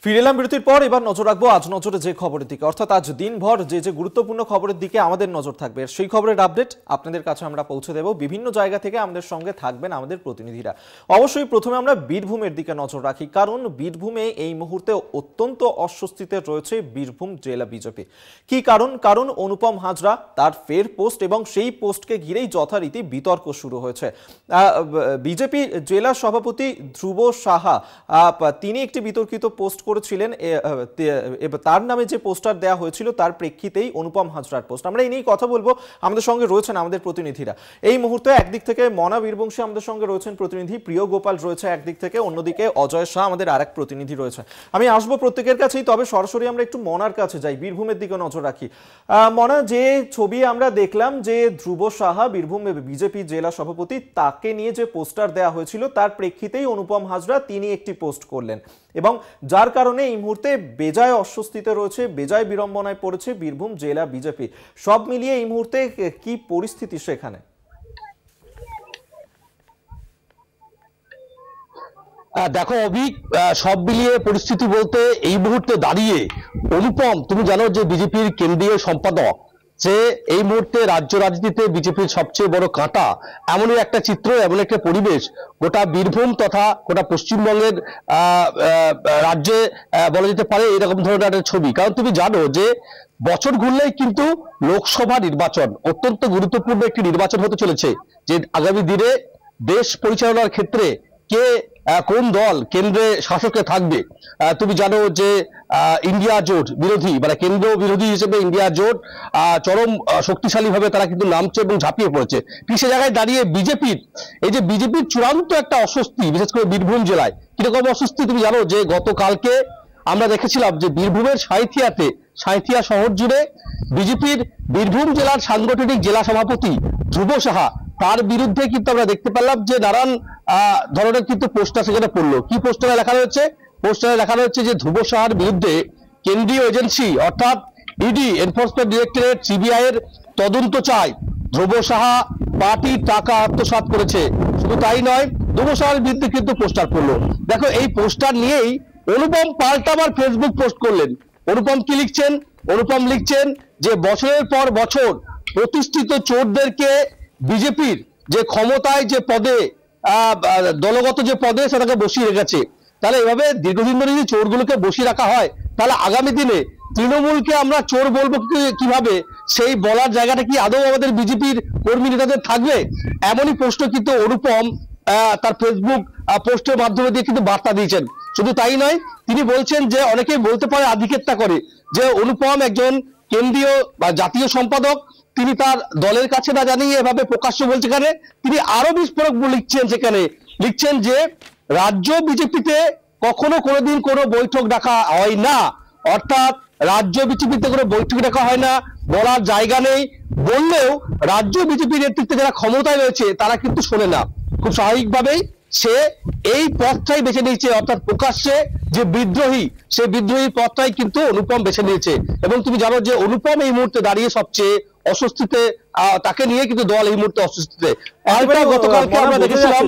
ফিরে এলাম বিরতির পর। এবার নজর রাখবো আজ নজরে যে খবরের দিকে, অর্থাৎ আজ দিনভর যে গুরুত্বপূর্ণ খবরের দিকে আমাদের নজর থাকবে, সেই খবরের আপডেট আপনাদের কাছে আমরা পৌঁছে দেব। বিভিন্ন জায়গা থেকে আমাদের সঙ্গে থাকবেন আমাদের প্রতিনিধিরা। অবশ্যই প্রথমে আমরা বীরভূমের দিকে নজর রাখি, কারণ বীরভূমে এই মুহূর্তে অত্যন্ত অস্বস্তিতে রয়েছে বীরভূম জেলা বিজেপি। কি কারণ অনুপম হাজরা তার ফের পোস্ট এবং সেই পোস্টকে ঘিরেই যথারীতি বিতর্ক শুরু হয়েছে। বিজেপি জেলা সভাপতি ধ্রুব সাহা তিনি একটি বিতর্কিত পোস্ট করেছিলেন। তার নামে যে পোস্টার দেওয়া হয়েছিল তার প্রেক্ষিতেই অনুপম হাজরার পোস্ট। আমরা এই নিয়ে কথা বলবো, আমাদের সঙ্গে রয়েছেন আমাদের প্রতিনিধিরা এই মুহূর্তে। একদিক থেকে মনা বীরবংশী আমাদের সঙ্গে রয়েছেন প্রতিনিধি, প্রিয় গোপাল রয়েছে একদিক থেকে, অন্যদিকে অজয় শাহ আমাদের আরেক প্রতিনিধি রয়েছে। আমি আসবো প্রত্যেকের কাছেই, তবে সরাসরি আমরা একটু মনার কাছে যাই, বীরভূমের দিকে নজর রাখি। মনা, যে ছবি আমরা দেখলাম যে ধ্রুব সাহা বীরভূম বিজেপি জেলা সভাপতি, তাকে নিয়ে যে পোস্টার দেওয়া হয়েছিল তার প্রেক্ষিতেই অনুপম হাজরা তিনি একটি পোস্ট করলেন এবং যার কারণে এই মুহূর্তে বেজায় অস্বস্তিতে রয়েছে, বেজায় বিড়ম্বনায় পড়েছে বীরভূম জেলা বিজেপি। সব মিলিয়ে এই মুহূর্তে কি পরিস্থিতি সেখানে? দেখো অভিক, সব মিলিয়ে পরিস্থিতি বলতে এই মুহূর্তে দাঁড়িয়ে অনুপম, তুমি জানো যে বিজেপির কেন্দ্রীয় সম্পাদক, যে এই মুহূর্তে রাজ্য রাজনীতিতে বিজেপির সবচেয়ে বড় কাঁটা, এমনই একটা চিত্র, এমন একটা পরিবেশ গোটা বীরভূম তথা গোটা পশ্চিমবঙ্গের রাজ্যে বলা যেতে পারে এরকম ধরনের একটা ছবি। কারণ তুমি জানো যে বছর ঘুরলেই কিন্তু লোকসভা নির্বাচন, অত্যন্ত গুরুত্বপূর্ণ একটি নির্বাচন হতে চলেছে, যে আগামী দিনে দেশ পরিচালনার ক্ষেত্রে কে কোন দল কেন্দ্রে শাসকে থাকবে। তুমি জানো যে ইন্ডিয়া জোট বিরোধী, মানে কেন্দ্র বিরোধী হিসেবে ইন্ডিয়া জোট চরম শক্তিশালী ভাবে তারা কিন্তু নামছে এবং ঝাঁপিয়ে পড়েছে। ঠিক সে জায়গায় দাঁড়িয়ে বিজেপির এই যে বিজেপির চূড়ান্ত একটা অস্বস্তি, বিশেষ করে বীরভূম জেলায় কিরকম অস্বস্তি তুমি জানো যে গতকালকে আমরা দেখেছিলাম যে বীরভূমের সাঁইথিয়া শহর জুড়ে বিজেপির বীরভূম জেলার সাংগঠনিক জেলা সভাপতি ধ্রুব সাহা, তার বিরুদ্ধে কিন্তু আমরা দেখতে পেলাম যে নানান ধরনের কিন্তু পোস্টার সেখানে পড়লো। কি পোস্টারে লেখা রয়েছে? পোস্টারে লেখা রয়েছে যে ধ্রুব সাহার বিরুদ্ধে কেন্দ্রীয় এজেন্সি অর্থাৎ ইডি, এনফোর্সমেন্ট ডিরেক্টরেট, সিবিআই এর তদন্ত চায়। ধ্রুব সাহা পার্টির টাকা আত্মসাৎ করেছে। শুধু তাই নয়, ধ্রুব সাহার বিরুদ্ধে কিন্তু পোস্টার পড়লো। দেখো এই পোস্টার নিয়েই অনুপম পাল্টাবার ফেসবুক পোস্ট করলেন। অনুপম কি লিখছেন? অনুপম লিখছেন যে বছরের পর বছর প্রতিষ্ঠিত চোরদেরকে বিজেপির যে ক্ষমতায় যে পদে দলগত যে পদে সেটাকে বসিয়ে রেখেছে, তাহলে এভাবে দীর্ঘদিন ধরে যদি চোরগুলোকে বসিয়ে রাখা হয়, তাহলে আগামী দিনে তৃণমূলকে আমরা চোর বলবো কিভাবে? সেই বলার জায়গাটা কি আদৌ আমাদের বিজেপির কর্মী নেতাদের থাকবে? এমনই প্রশ্ন কিন্তু অনুপম তার ফেসবুক পোস্টের মাধ্যমে দিয়ে কিন্তু বার্তা দিয়েছেন। শুধু তাই নয়, তিনি বলছেন যে অনেকেই বলতে পারে আধিক্যতা করে যে অনুপম একজন কেন্দ্রীয় বা জাতীয় সম্পাদক, তিনি তার দলের কাছে না জানিয়ে এভাবে প্রকাশ্য বলছে। এখানে তিনি আরো বিস্ফোরক লিখছেন, সেখানে লিখছেন যে রাজ্য বিজেপিতে কখনো কোনোদিন কোনো বৈঠক ডাকা হয় না, অর্থাৎ রাজ্য বিজেপিতে কোনো বৈঠক ডাকা হয় না, বলার জায়গা নেই। বললেও রাজ্য বিজেপির নেতৃত্বে যারা ক্ষমতায় রয়েছে তারা কিন্তু শোনে না। খুব স্বাভাবিকভাবেই সে এই পথটাই বেছে নিয়েছে, অর্থাৎ প্রকাশ্যে যে বিদ্রোহী, সেই বিদ্রোহী পথটাই কিন্তু অনুপম বেছে নিয়েছে। এবং তুমি জানো যে অনুপম এই মুহূর্তে দাঁড়িয়ে সবচেয়ে অস্বস্তিতে, তাকে নিয়ে কিন্তু দল এই মুহূর্তে অস্বস্তিতে। গতকালকে আমরা দেখেছিলাম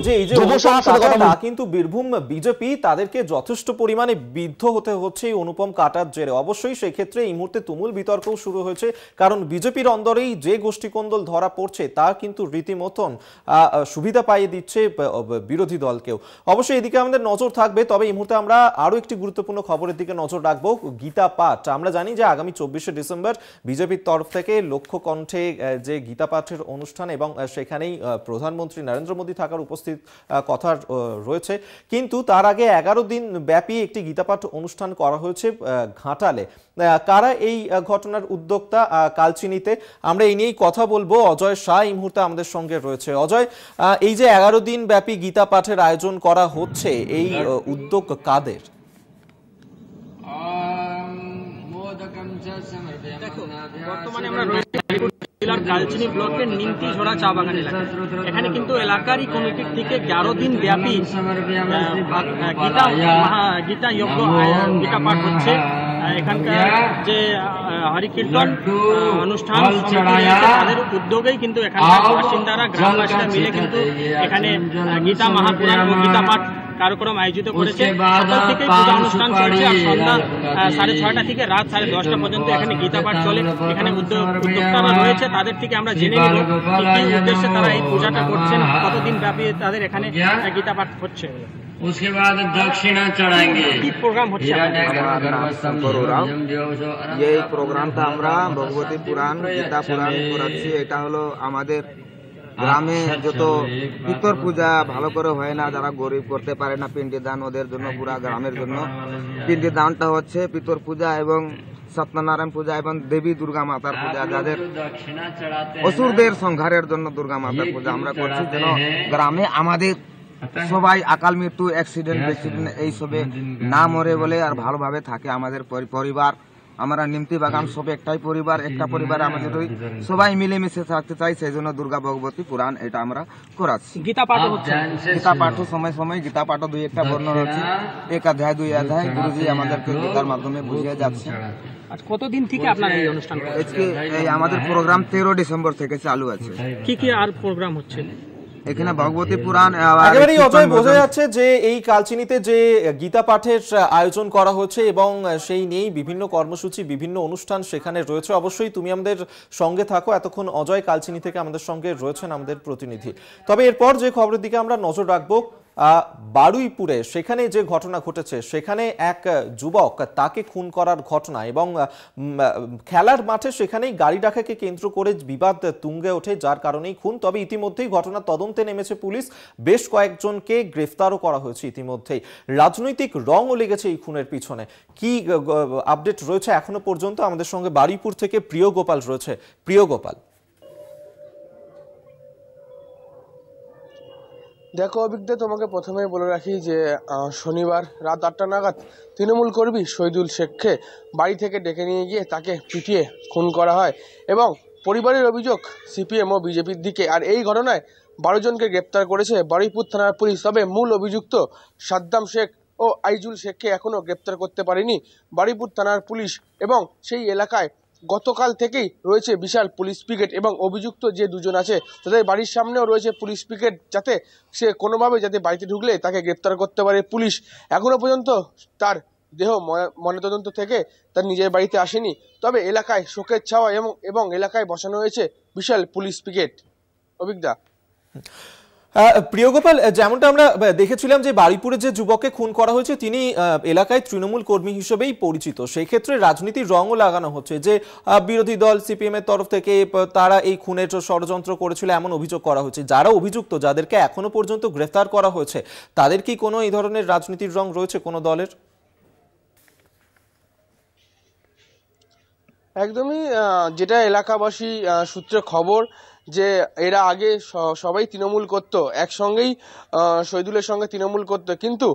কিন্তু বীরভূম বিজেপি তাদেরকে যথেষ্ট পরিমাণে বিদ্ধ হতে হচ্ছে এই অনুপম কাটার জেরে। অবশ্যই সেই ক্ষেত্রে এই মুহূর্তে তুমুল বিতর্কও শুরু হয়েছে, কারণ বিজেপির অন্দরেই যে গোষ্ঠীকন্দল ধরা পড়ছে তা কিন্তু রীতিমতন সুবিধা পাইয়ে দিচ্ছে বিরোধী দলকেও। অবশ্যই এদিকে আমাদের নজর থাকবে, তবে এই মুহূর্তে আমরা আরো একটি গুরুত্বপূর্ণ খবরের দিকে নজর রাখবো। গীতা পাঠ, আমরা জানি যে আগামী 24শে ডিসেম্বর বিজেপির তরফ থেকে লক্ষ্য কণ্ঠে যে গীতা পাঠের অনুষ্ঠান এবং সেখানেই প্রধানমন্ত্রী নরেন্দ্র মোদী থাকার উপস্থিত কথা রয়েছে। কিন্তু তার আগে 11 দিন ব্যাপী একটি গীতা পাঠ অনুষ্ঠান করা হয়েছে ঘাটালে। কারা এই ঘটনার উদ্যোক্তা কালচিনিতে, আমরা এই নিয়েই কথা বলবো। অজয় শাহ এই মুহূর্তে আমাদের সঙ্গে রয়েছে। অজয়, এই যে 11 দিন ব্যাপী গীতা পাঠের আয়োজন করা হচ্ছে, এই উদ্যোগ কাদের? বর্তমানে আমরা জেলার কালচিনি ব্লকের নিমতিঝোড়া চা বাগান এলাকা, এখানে কিন্তু এলাকারই কমিটির থেকে 11 দিন ব্যাপী গীতা যজ্ঞ গীতা পাঠ হচ্ছে। এখানকার যে হরিকীর্তন অনুষ্ঠান তাদের উদ্যোগেই কিন্তু এখানকার বাসিন্দারা, গ্রামবাসীরা মিলে কিন্তু এখানে গীতা মহাপুরাণ ও গীতা পাঠ কার্যক্রম আয়োজিত করেছে। সকাল থেকেই পূজা অনুষ্ঠান চলছে আর সন্ধ্যা 6:30 থেকে রাত 10:30 পর্যন্ত এখানে গীতা পাঠ চলে। এখানে উদ্যোক্তারা রয়েছে, তাদের থেকে আমরা জেনে নিব কি উদ্দেশ্যে তারা এই পূজাটা করছেন, কতদিন ব্যাপী তাদের এখানে গীতা পাঠ হচ্ছে। उसके बाद दक्षिणा चढ़ाएंगे। কি প্রোগ্রাম হচ্ছে? এই প্রোগ্রামটা আমরা ভগবতী পুরাণ গীতা পুরাণ করাচ্ছি। এটা হলো আমাদের গ্রামে যত পিতর পূজা ভালো করে হয় না, যারা গরিব করতে পারে না পিণ্ডি দান, ওদের জন্য পুরা গ্রামের জন্য পিণ্ডি দানটা হচ্ছে পিতর পূজা এবং সত্যনারায়ণ পূজা এবং দেবী দুর্গা মাতার পূজা, যাদের অসুরদের সংহারের জন্য দুর্গা মাতার পূজা আমরা করছি, যেন গ্রামে আমাদের সবাই আকাল মৃত্যু অ্যাক্সিডেন্ট এইসবে না মরে বলে আর ভালোভাবে থাকে আমাদের পরিবার। আমরা নিমতি বাগান সব একটাই পরিবার, একটা পরিবার আমাদের সবাই মিলেমিশে থাকতে চাই, সেই জন্য দুর্গা ভগবতী পুরাণ এটা আমরা করাচ্ছি। গীতা পাঠ হচ্ছে, গীতা পাঠও সময় সময় গীতা পাঠও 2-1টা বর্ণনা হচ্ছে, 1 অধ্যায় 2 অধ্যায় গুরুজি আমাদেরকে গীতার মাধ্যমে বুঝিয়ে যাচ্ছে। আজ কতদিন থেকে আপনার এই অনুষ্ঠান আজকে এই আমাদের প্রোগ্রাম 13 ডিসেম্বর থেকে চালু আছে। কি কি আর প্রোগ্রাম হচ্ছে এখানে? ভগবতী পুরাণ একেবারেই অজয় বোঝা যাচ্ছে যে এই কালচিনিতে যে গীতা পাঠের আয়োজন করা হচ্ছে এবং সেই নিয়েই বিভিন্ন কর্মসূচি বিভিন্ন অনুষ্ঠান সেখানে রয়েছে। অবশ্যই তুমি আমাদের সঙ্গে থাকো, এতক্ষণ অজয় কালচিনি থেকে আমাদের সঙ্গে রয়েছেন আমাদের প্রতিনিধি। তবে এরপর যে খবরের দিকে আমরা নজর রাখবো, বারুইপুরে সেখানে যে ঘটনা ঘটেছে, সেখানে এক যুবক তাকে খুন করার ঘটনা এবং খেলার মাঠে সেখানেই গাড়ি রাখাকে কেন্দ্র করে বিবাদ তুঙ্গে ওঠে, যার কারণেই খুন। তবে ইতিমধ্যেই ঘটনা তদন্তে নেমেছে পুলিশ, বেশ কয়েকজনকে গ্রেফতারও করা হয়েছে ইতিমধ্যেই। রাজনৈতিক রঙও লেগেছে এই খুনের পিছনে। কি আপডেট রয়েছে এখনো পর্যন্ত? আমাদের সঙ্গে বারুইপুর থেকে প্রিয় গোপাল রয়েছে। প্রিয় গোপাল, দেখো অভিজ্ঞতা, তোমাকে প্রথমেই বলে রাখি যে শনিবার রাত 8টা নাগাদ তৃণমূল কর্মী শহীদুল শেখকে বাড়ি থেকে ডেকে নিয়ে গিয়ে তাকে পিটিয়ে খুন করা হয় এবং পরিবারের অভিযোগ সিপিএম ও বিজেপির দিকে। আর এই ঘটনায় 12 জনকে গ্রেপ্তার করেছে বারুইপুর থানার পুলিশ। তবে মূল অভিযুক্ত সাদ্দাম শেখ ও আইজুল শেখকে এখনও গ্রেপ্তার করতে পারেনি বারুইপুর থানার পুলিশ। এবং সেই এলাকায় গতকাল থেকেই রয়েছে বিশাল পুলিশ পিকেট এবং অভিযুক্ত যে 2 জন আছে তাদের বাড়ির সামনেও রয়েছে পুলিশ পিকেট, যাতে সে কোনোভাবে যাতে বাড়িতে ঢুকলে তাকে গ্রেপ্তার করতে পারে পুলিশ। এখনো পর্যন্ত তার দেহ ময়নাতদন্ত থেকে তার নিজের বাড়িতে আসেনি। তবে এলাকায় শোকের ছাওয়া এবং এলাকায় বসানো হয়েছে বিশাল পুলিশ পিকেট। অভিজ্ঞতা। প্রিয় গোপাল, যেমনটা আমরা দেখেছিলাম যে বারুইপুরে যে যুবককে খুন করা হয়েছে তিনি এলাকায় তৃণমূল কর্মী হিসেবেই পরিচিত। সেই ক্ষেত্রে রাজনীতির রঙও লাগানো হচ্ছে যে বিরোধী দল সিপিএম এর তরফ থেকে তারা এই খুনের ষড়যন্ত্র করেছিল এমন অভিযোগ করা হয়েছে। যারা অভিযুক্ত, যাদেরকে এখনো পর্যন্ত গ্রেফতার করা হয়েছে, তাদের কি কোনো এই ধরনের রাজনীতির রং রয়েছে কোনো দলের? একদমই, যেটা এলাকাবাসী সূত্রে খবর যে এরা আগে সবাই তৃণমূল করত, একসঙ্গেই শহীদুলের সঙ্গে তৃণমূল করত, কিন্তু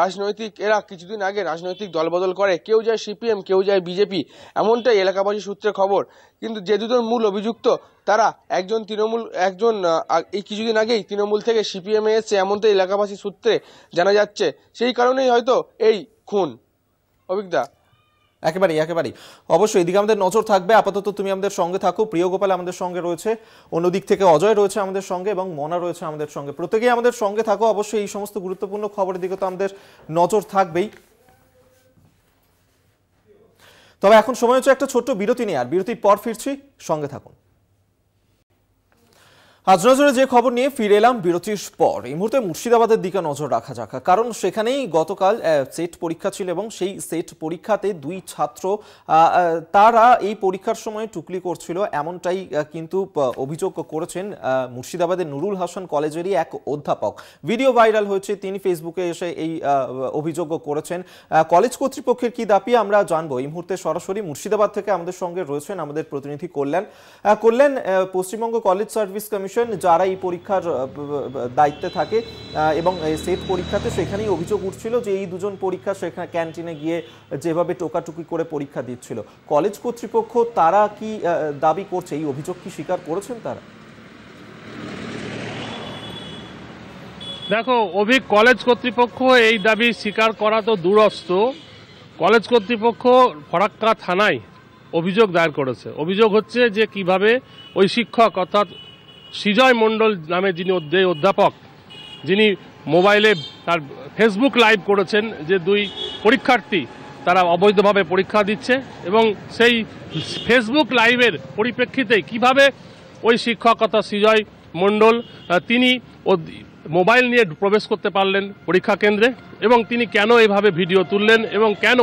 রাজনৈতিক এরা কিছুদিন আগে রাজনৈতিক দলবদল করে, কেউ যায় সিপিএম, কেউ যায় বিজেপি, এমনটাই এলাকাবাসী সূত্রে খবর। কিন্তু যে 2 জন মূল অভিযুক্ত তারা একজন তৃণমূল, একজন এই কিছুদিন আগেই তৃণমূল থেকে সিপিএম এ এসেছে, এমনটাই এলাকাবাসী সূত্রে জানা যাচ্ছে। সেই কারণেই হয়তো এই খুন। অভিজ্ঞতা। একেবারেই অবশ্যই এদিকে আমাদের নজর থাকবে। আপাতত তুমি আমাদের সঙ্গে থাকো। প্রিয় গোপাল আমাদের সঙ্গে রয়েছে, অন্যদিক থেকে অজয় রয়েছে আমাদের সঙ্গে এবং মনা রয়েছে আমাদের সঙ্গে। প্রত্যেকেই আমাদের সঙ্গে থাকো। অবশ্যই এই সমস্ত গুরুত্বপূর্ণ খবরের দিকে তো আমাদের নজর থাকবেই। তবে এখন সময় হচ্ছে একটা ছোট্ট বিরতি নিয়ে, আর বিরতির পর ফিরছি, সঙ্গে থাকুন। আজ নজরে যে খবর নিয়ে ফিরে এলাম বিরতির পর, এই মুহূর্তে মুর্শিদাবাদের দিকে নজর রাখা যাক, কারণ সেখানেই গতকাল সেট পরীক্ষা ছিল এবং সেই সেট পরীক্ষাতে 2 ছাত্র তারা এই পরীক্ষার সময় টুকলি করছিল, এমনটাই কিন্তু অভিযোগ করেছেন মুর্শিদাবাদের নুরুল হাসান কলেজেরই এক অধ্যাপক। ভিডিও ভাইরাল হয়েছে, তিনি ফেসবুকে এসে এই অভিযোগ করেছেন। কলেজ কর্তৃপক্ষের কি দাবি আমরা জানবো। এই মুহূর্তে সরাসরি মুর্শিদাবাদ থেকে আমাদের সঙ্গে রয়েছেন আমাদের প্রতিনিধি কল্যাণ। পশ্চিমবঙ্গ কলেজ সার্ভিস কমিশন যারা এই পরীক্ষার দায়িত্বে থাকে এবং সেট পরীক্ষাতে সেখানেই অভিযোগ উঠছিল যে এই 2 জন পরীক্ষা সেখানে ক্যান্টিনে গিয়ে যেভাবে টোকাটুকি করে পরীক্ষা দিচ্ছিল। কলেজ কর্তৃপক্ষ তারা কি দাবি করছে, এই অভিযোগ কি স্বীকার করেছেন তারা? দেখো কলেজ কর্তৃপক্ষ এই দাবি স্বীকার করা তো দূরস্থ। কলেজ কর্তৃপক্ষ ফরাক্কা থানায় অভিযোগ দায়ের করেছে। অভিযোগ হচ্ছে যে কিভাবে ওই শিক্ষক অর্থাৎ সৃজয় মণ্ডল নামে যিনি অধ্যাপক, যিনি মোবাইলে তার ফেসবুক লাইভ করেছেন যে দুই পরীক্ষার্থী তারা অবৈধভাবে পরীক্ষা দিচ্ছে, এবং সেই ফেসবুক লাইভের পরিপ্রেক্ষিতে কিভাবে ওই শিক্ষক অর্থাৎ সৃজয় মণ্ডল তিনি মোবাইল নিয়ে প্রবেশ করতে পারলেন পরীক্ষা কেন্দ্রে, এবং তিনি কেন এভাবে ভিডিও তুললেন এবং কেন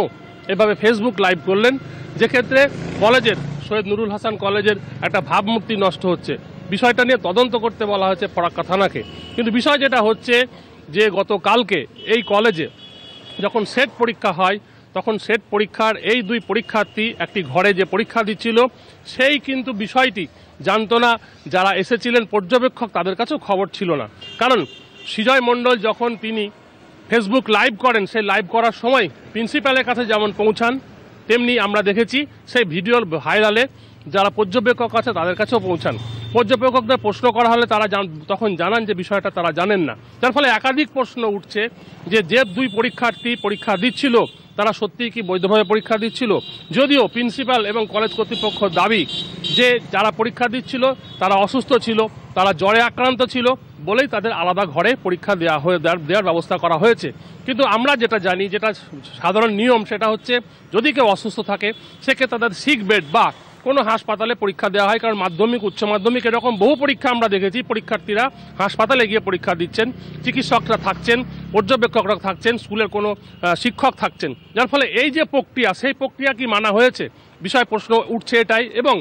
এভাবে ফেসবুক লাইভ করলেন, যে ক্ষেত্রে কলেজের সৈয়দ নুরুল হাসান কলেজের একটা ভাবমূর্তি নষ্ট হচ্ছে। বিষয়টা নিয়ে তদন্ত করতে বলা হয়েছে ফরাক্কা থানাকে। কিন্তু বিষয় যেটা হচ্ছে যে গতকালকে এই কলেজে যখন সেট পরীক্ষা হয় তখন সেট পরীক্ষার এই দুই পরীক্ষার্থী একটি ঘরে যে পরীক্ষা দিচ্ছিল সেই কিন্তু বিষয়টি জানতো না, যারা এসেছিলেন পর্যবেক্ষক তাদের কাছেও খবর ছিল না। কারণ সৃজয় মণ্ডল যখন তিনি ফেসবুক লাইভ করেন, সেই লাইভ করার সময় প্রিন্সিপালের কাছে যেমন পৌঁছান, তেমনি আমরা দেখেছি সেই ভিডিওর ভাইরালে যারা পর্যবেক্ষক আছে তাদের কাছেও পৌঁছান। পর্যবেক্ষকদের প্রশ্ন করা হলে তারা তখন জানান যে বিষয়টা তারা জানেন না, যার ফলে একাধিক প্রশ্ন উঠছে যে দুই পরীক্ষার্থী পরীক্ষা দিচ্ছিল তারা সত্যিই কি বৈধভাবে পরীক্ষা দিচ্ছিল। যদিও প্রিন্সিপাল এবং কলেজ কর্তৃপক্ষ দাবি যে যারা পরীক্ষা দিচ্ছিল তারা অসুস্থ ছিল, তারা জ্বরে আক্রান্ত ছিল বলেই তাদের আলাদা ঘরে পরীক্ষা দেওয়ার ব্যবস্থা করা হয়েছে। কিন্তু আমরা যেটা জানি, যেটা সাধারণ নিয়ম, সেটা হচ্ছে যদি কেউ অসুস্থ থাকে সেক্ষেত্রে তাদের সিক বেড বা কোনো হাসপাতালে পরীক্ষা দেওয়া হয়। কারণ মাধ্যমিক উচ্চ মাধ্যমিক এরকম বহু পরীক্ষা আমরা দেখেছি, পরীক্ষার্থীরা হাসপাতালে গিয়ে পরীক্ষা দিচ্ছেন, চিকিৎসকরা থাকছেন, পর্যবেক্ষকরা থাকছেন, স্কুলের কোনো শিক্ষক থাকছেন, যার ফলে এই যে প্রক্রিয়া সেই প্রক্রিয়া কি মানা হয়েছে বিষয় প্রশ্ন উঠছে এটাই। এবং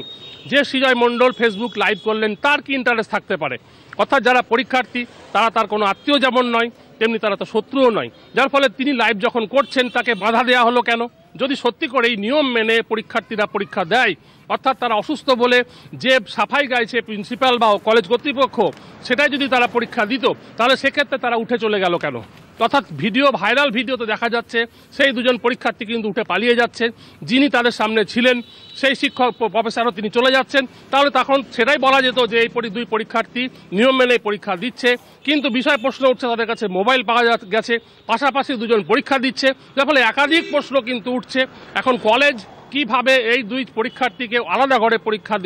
যে সৃজয় মণ্ডল ফেসবুক লাইভ করলেন তার কি ইন্টারেস্ট থাকতে পারে, অর্থাৎ যারা পরীক্ষার্থী তারা তার কোনো আত্মীয় যেমন নয় তেমনি তারা তো শত্রুও নয়, যার ফলে তিনি লাইভ যখন করছেন তাকে বাধা দেওয়া হলো কেন? যদি সত্যি করে এই নিয়ম মেনে পরীক্ষার্থীরা পরীক্ষা দেয়, অর্থাৎ তারা অসুস্থ বলে যে সাফাই গাইছে প্রিন্সিপাল বা কলেজ কর্তৃপক্ষ সেটাই যদি তারা পরীক্ষা দিত তাহলে সেক্ষেত্রে তারা উঠে চলে গেল কেন? অর্থাৎ ভাইরাল ভিডিওতে দেখা যাচ্ছে সেই দুজন পরীক্ষার্থী কিন্তু উঠে পালিয়ে যাচ্ছেন, যিনি তাদের সামনে ছিলেন সেই শিক্ষক প্রফেসরও তিনি চলে যাচ্ছেন। তাহলে তখন সেটাই বলা যেত যে এই দুই পরীক্ষার্থী নিয়ম মেনে পরীক্ষা দিচ্ছে, কিন্তু বিষয় প্রশ্ন উঠছে তাদের কাছে মোবাইল পাওয়া গেছে, পাশাপাশি দুজন পরীক্ষা দিচ্ছে, যার ফলে একাধিক প্রশ্ন কিন্তু উঠছে। এখন কলেজ কিভাবে এই দুই পরীক্ষার্থীকে আলাদা ঘরে পরীক্ষা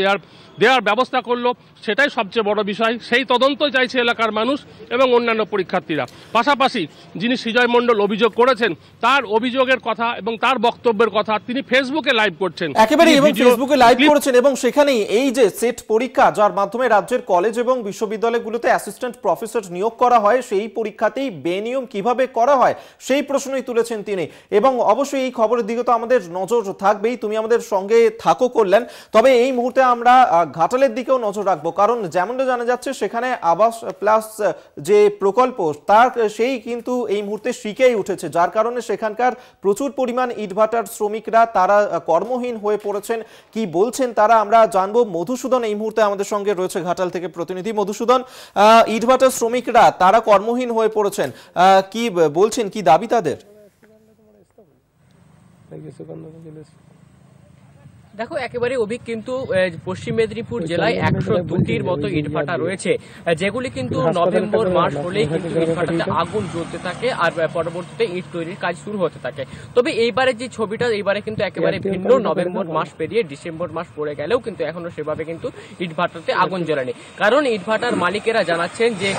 দেওয়ার ব্যবস্থা করলো সেটাই সবচেয়ে বড় বিষয়। সেই তদন্ত চাইছে এলাকার মানুষ এবং অন্যান্য পরীক্ষার্থীরা। পাশাপাশি যিনি সৃজয় মণ্ডল অভিযোগ করেছেন তার অভিযোগের কথা এবং তার বক্তব্যের কথা তিনি ফেসবুকে লাইভ করছেন একেবারে, এবং ফেসবুকে লাইভ করেছেন, এবং সেখানেই এই যে সেট পরীক্ষা যার মাধ্যমে রাজ্যের কলেজ এবং বিশ্ববিদ্যালয়গুলোতে অ্যাসিস্ট্যান্ট প্রফেসর নিয়োগ করা হয় সেই পরীক্ষাতেই বেনিয়ম কিভাবে করা হয় সেই প্রশ্নই তুলেছেন তিনি। এবং অবশ্যই এই খবরের দিকে তো আমাদের নজর থাকবেই, তুমি আমাদের সঙ্গে থাকো করলেন। তবে এই মুহূর্তে আমরা ঘাটালের দিকেও নজর রাখবো, কারণ যেমনটা জানা যাচ্ছে সেখানে আবাস প্লাস যে প্রকল্প তার সেই কিন্তু এই মুহূর্তে শিখেই উঠেছে, যার কারণে সেখানকার প্রচুর পরিমাণ ইটভাটার শ্রমিকরা তারা কর্মহীন হয়ে পড়েছেন। কি বলছেন তারা আমরা জানবো। মধুসূদন এই মুহূর্তে আমাদের সঙ্গে রয়েছে ঘাটাল থেকে প্রতিনিধি। মধুসূদন, ইটভাটার শ্রমিকরা তারা কর্মহীন হয়ে পড়েছেন, কি বলছেন, কি দাবি তাদের? দেখো একেবারে অভিক কিন্তু পশ্চিম মেদিনীপুর জেলায় 102টির মতো ইটভাটা রয়েছে, যেগুলি কিন্তু নভেম্বর মাস হলেই কিন্তু ইটভাটাতে আগুন জ্বলতে থাকে আর পরবর্তীতে ইট তৈরির কাজ শুরু হতে থাকে। তবে এইবারে যে ছবিটা এইবারে কিন্তু একেবারে ভিন্ন, নভেম্বর মাস পেরিয়ে ডিসেম্বর মাস পড়ে গেলেও কিন্তু এখনো সেভাবে কিন্তু ইটভাটাতে আগুন জ্বলেনি। কারণ ইটভাটার মালিকেরা জানাচ্ছেন যে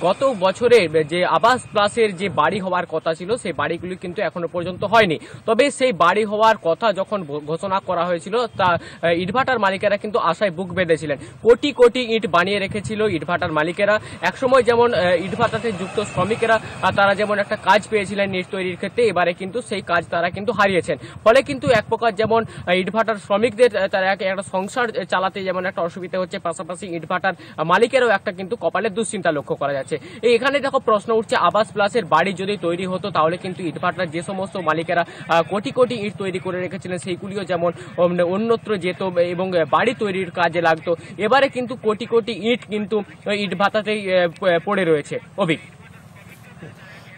গত বছরে যে আবাস প্লাসের যে বাড়ি হওয়ার কথা ছিল সেই বাড়িগুলি কিন্তু এখনো পর্যন্ত হয়নি। তবে সেই বাড়ি হওয়ার কথা যখন ঘোষণা করা হয়েছিল তা ইটভাটার মালিকেরা কিন্তু আশায় বুক বেঁধেছিলেন। কোটি কোটি ইট বানিয়ে রেখেছিল ইটভাটার মালিকেরা। একসময় যেমন ইটভাটাতে যুক্ত শ্রমিকেরা তারা যেমন একটা কাজ পেয়েছিলেন ইট তৈরির ক্ষেত্রে, এবারে কিন্তু সেই কাজ তারা কিন্তু হারিয়েছেন। ফলে কিন্তু এক প্রকার যেমন ইটভাটার শ্রমিকদের তারা একটা সংসার চালাতে যেমন একটা অসুবিধা হচ্ছে, পাশাপাশি ইটভাটার মালিকেরও একটা কিন্তু কপালের দুশ্চিন্তা লক্ষ্য করা যাচ্ছে। এখানে দেখো প্রশ্ন উঠছে, আবাস প্লাসের বাড়ি যদি তৈরি হতো তাহলে কিন্তু ইটভাটার যে সমস্ত মালিকেরা কোটি কোটি ইট তৈরি করে রেখেছিলেন সেইগুলিও যেমন অন্যত্র যেত এবং বাড়ি তৈরির কাজে লাগতো। এবারে কিন্তু কোটি কোটি ইট কিন্তু ইটভাটাতেই পড়ে রয়েছে। অভিক,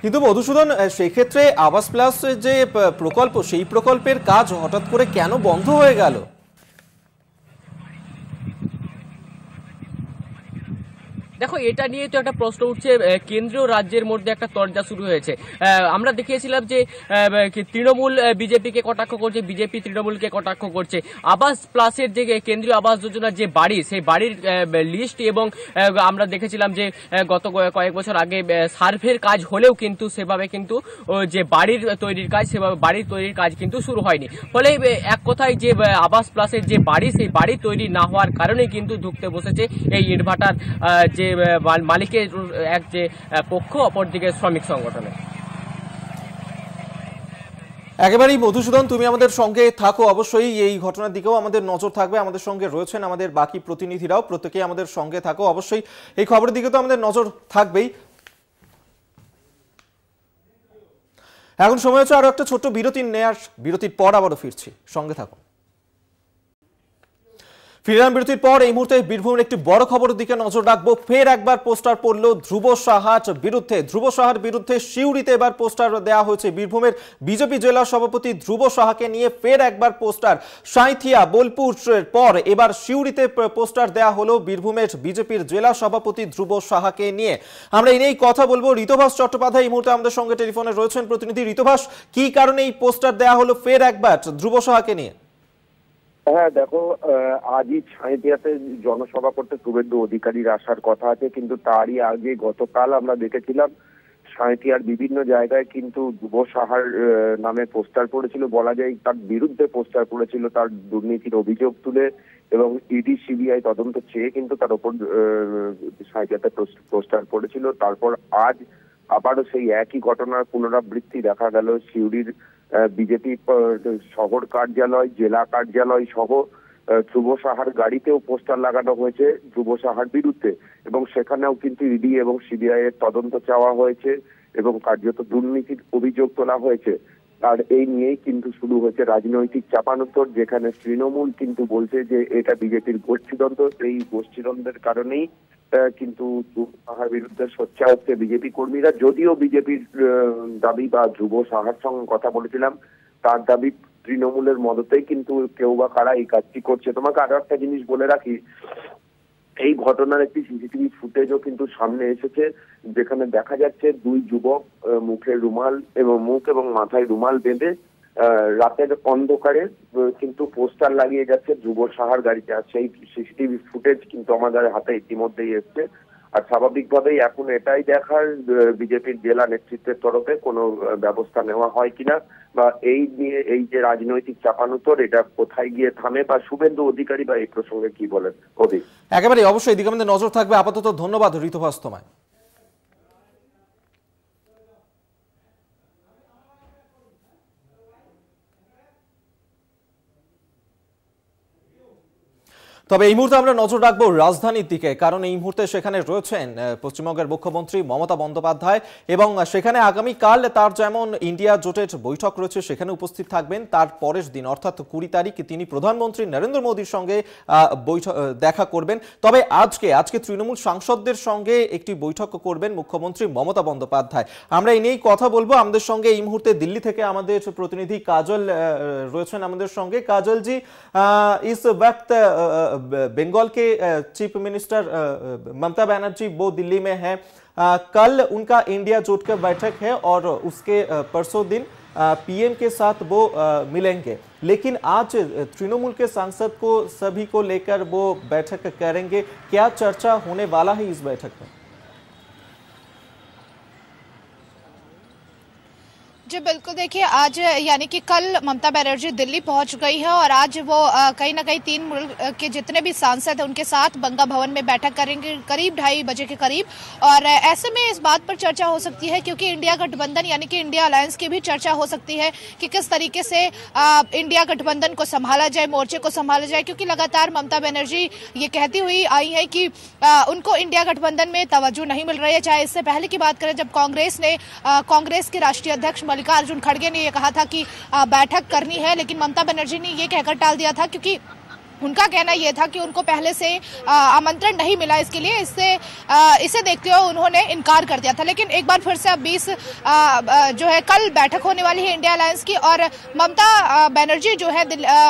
কিন্তু মধুসূদন, সেক্ষেত্রে আবাস প্লাস যে প্রকল্প সেই প্রকল্পের কাজ হঠাৎ করে কেন বন্ধ হয়ে গেল? দেখো এটা নিয়ে তো একটা প্রশ্ন উঠছে, কেন্দ্রীয় রাজ্যের মধ্যে একটা তরজা শুরু হয়েছে। আমরা দেখিয়েছিলাম যে তৃণমূল বিজেপিকে কটাক্ষ করছে, বিজেপি তৃণমূলকে কটাক্ষ করছে। আবাস প্লাসের যে কেন্দ্রীয় আবাস যোজনার যে বাড়ি, সেই বাড়ির লিস্ট, এবং আমরা দেখেছিলাম যে গত কয়েক বছর আগে সার্ভের কাজ হলেও কিন্তু সেভাবে কিন্তু যে বাড়ির তৈরির কাজ, সেভাবে বাড়ির তৈরির কাজ কিন্তু শুরু হয়নি। ফলে এক কথায় যে আবাস প্লাসের যে বাড়ি, সেই বাড়ি তৈরি না হওয়ার কারণে কিন্তু ঢুকতে বসেছে এই ইটভাটার যে মালিকের এক যে পক্ষ, অপরদিকে শ্রমিক সংগঠনে। একেবারেই মধুসূদন, তুমি আমাদের সঙ্গে থাকো, অবশ্যই এই ঘটনার দিকেও আমাদের নজর থাকবে। আমাদের সঙ্গে রয়েছেন আমাদের বাকি প্রতিনিধিরাও, প্রত্যেকেই আমাদের সঙ্গে থাকো, অবশ্যই এই খবরের দিকে তো আমাদের নজর থাকবেই। এখন সময় হচ্ছে আরো একটা ছোট্ট বিরতি নেয়ার, বিরতির পর আবারও ফিরছি, সঙ্গে থাকো। ফিরলাম বিরতির পর। এই মুহূর্তে বীরভূমের একটি বড় খবরের দিকে নজর রাখবো। ফের একবার পোস্টার পড়লো ধ্রুব সাহার বিরুদ্ধে। ধ্রুব সাহার বিরুদ্ধে সিউড়িতে এবার পোস্টার দেওয়া হয়েছে। বীরভূমের বিজেপি জেলা সভাপতি ধ্রুব সাহাকে নিয়ে ফের একবার পোস্টার। সাঁইথিয়া, বোলপুরের পর এবার সিউড়িতে পোস্টার দেওয়া হলো বীরভূমের বিজেপির জেলা সভাপতি ধ্রুব সাহাকে নিয়ে। আমরা এই নিয়েই কথা বলবো। ঋতভাস চট্টোপাধ্যায় এই মুহূর্তে আমাদের সঙ্গে টেলিফোনে রয়েছেন প্রতিনিধি। ঋতভাস, কি কারণে এই পোস্টার দেওয়া হলো ফের একবার ধ্রুব সাহাকে নিয়ে? হ্যাঁ দেখো, আজই সাঁইথিয়াতে জনসভা করতে শুভেন্দু অধিকারীর আসার কথা আছে, কিন্তু তারই আগে গতকাল আমরা দেখেছিলাম সাঁইথিয়ার বিভিন্ন জায়গায় কিন্তু ধ্রুব সাহার নামে পোস্টার পড়েছিল। বলা যায় তার বিরুদ্ধে পোস্টার পড়েছিল, তার দুর্নীতির অভিযোগ তুলে, এবং ইডি সিবিআই তদন্ত চেয়ে কিন্তু তার উপর সাঁইথিয়াতে পোস্টার পড়েছিল। তারপর আজ আবারও সেই একই ঘটনার পুনরাবৃত্তি দেখা গেল। সিউড়ির বিজেপি শহর কার্যালয়, জেলা কার্যালয় সহ ধ্রুব সাহার গাড়িতেও পোস্টার লাগানো হয়েছে ধ্রুব সাহার বিরুদ্ধে, এবং সেখানেও কিন্তু ইডি এবং সিবিআই এর তদন্ত চাওয়া হয়েছে এবং কার্যত দুর্নীতির অভিযোগ তোলা হয়েছে। আর এই নিয়েই কিন্তু শুরু হয়েছে রাজনৈতিক চাপানোতর, যেখানে তৃণমূল কিন্তু বলছে যে এটা বিজেপির গোষ্ঠীদ্বন্দ্ব। এই গোষ্ঠীদ্বন্দ্বের কারণেই কিন্তু ধ্রুব সাহার বিরুদ্ধে সোচ্চার হচ্ছে বিজেপি কর্মীরা। যদিও বিজেপির দাবি, বা ধ্রুব সাহার সঙ্গে কথা বলেছিলাম, তার দাবি তৃণমূলের মদতেই কিন্তু কেউ বা কারা এই কাজটি করছে। তোমাকে আরো একটা জিনিস বলে রাখি, এই ঘটনার একটি সিসিটিভি ফুটেজও কিন্তু সামনে এসেছে, যেখানে দেখা যাচ্ছে দুই যুবক মুখে রুমাল এবং মুখ এবং মাথায় রুমাল বেঁধে রাতের অন্ধকারে কিন্তু পোস্টার লাগিয়ে যাচ্ছে ধ্রুব সাহার গাড়িতে। আর সেই সিসিটিভি ফুটেজ কিন্তু আমাদের হাতে ইতিমধ্যেই এসছে। আর স্বাভাবিকভাবেই এখন এটাই দেখার বিজেপির জেলা নেতৃত্বের তরফে কোনো ব্যবস্থা নেওয়া হয় কিনা, বা এই নিয়ে এই যে রাজনৈতিক চাপানোতর এটা কোথায় গিয়ে থামে, বা শুভেন্দু অধিকারী বা এই প্রসঙ্গে কি বলেন। অধিক একেবারে অবশ্যই এদিকে আমাদের নজর থাকবে। আপাতত ধন্যবাদ ঋতুভাস তোমায়। তবে এই মুহূর্তে আমরা নজর রাখবো রাজধানীর দিকে, কারণ এই মুহূর্তে সেখানে রয়েছেন পশ্চিমবঙ্গের মুখ্যমন্ত্রী মমতা বন্দ্যোপাধ্যায়, এবং সেখানে আগামীকাল তার যেমন ইন্ডিয়া জোটের বৈঠক রয়েছে সেখানে উপস্থিত থাকবেন। তার পরের দিন অর্থাৎ 20 তারিখ তিনি প্রধানমন্ত্রী নরেন্দ্র মোদীর সঙ্গে দেখা করবেন। তবে আজকে তৃণমূল সাংসদদের সঙ্গে একটি বৈঠক করবেন মুখ্যমন্ত্রী মমতা বন্দ্যোপাধ্যায়। আমরা এই নিয়েই কথা বলবো। আমাদের সঙ্গে এই মুহূর্তে দিল্লি থেকে আমাদের প্রতিনিধি কাজল রয়েছেন আমাদের সঙ্গে। काजल जी, इस वक्त बंगाल के चीफ मिनिस्टर ममता बनर्जी वो दिल्ली में है। कल उनका इंडिया जोट का बैठक है और उसके परसों दिन पीएम के साथ वो मिलेंगे, लेकिन आज तृणमूल के सांसद को सभी को लेकर वो बैठक करेंगे। क्या चर्चा होने वाला है इस बैठक में? जी बिल्कुल, देखिए आज यानी कि कल ममता बनर्जी दिल्ली पहुंच गई है और आज वो कहीं ना कहीं 3 मुल्क के जितने भी सांसद हैं उनके साथ बंगा भवन में बैठक करेंगे करीब 2:30 बजे के करीब। और ऐसे में इस बात पर चर्चा हो सकती है, क्योंकि इंडिया गठबंधन यानी कि इंडिया अलायंस की भी चर्चा हो सकती है कि किस तरीके से इंडिया गठबंधन को संभाला जाए, मोर्चे को संभाला जाए, क्योंकि लगातार ममता बनर्जी ये कहती हुई आई है कि उनको इंडिया गठबंधन में तवज्जो नहीं मिल रही है। चाहे इससे पहले की बात करें, जब कांग्रेस के राष्ट्रीय अध्यक्ष मल्लिकार्जुन खड़गे ने यह कहा था कि बैठक करनी है, लेकिन ममता बनर्जी ने यह कहकर टाल दिया था, क्योंकि उनका कहना यह था कि उनको पहले से आमंत्रण नहीं मिला इसके लिए, इसे देखते हुए उन्होंने इनकार कर दिया था। लेकिन एक बार फिर से अब 20 जो है कल बैठक होने वाली है इंडिया अलायंस की, और ममता बनर्जी जो है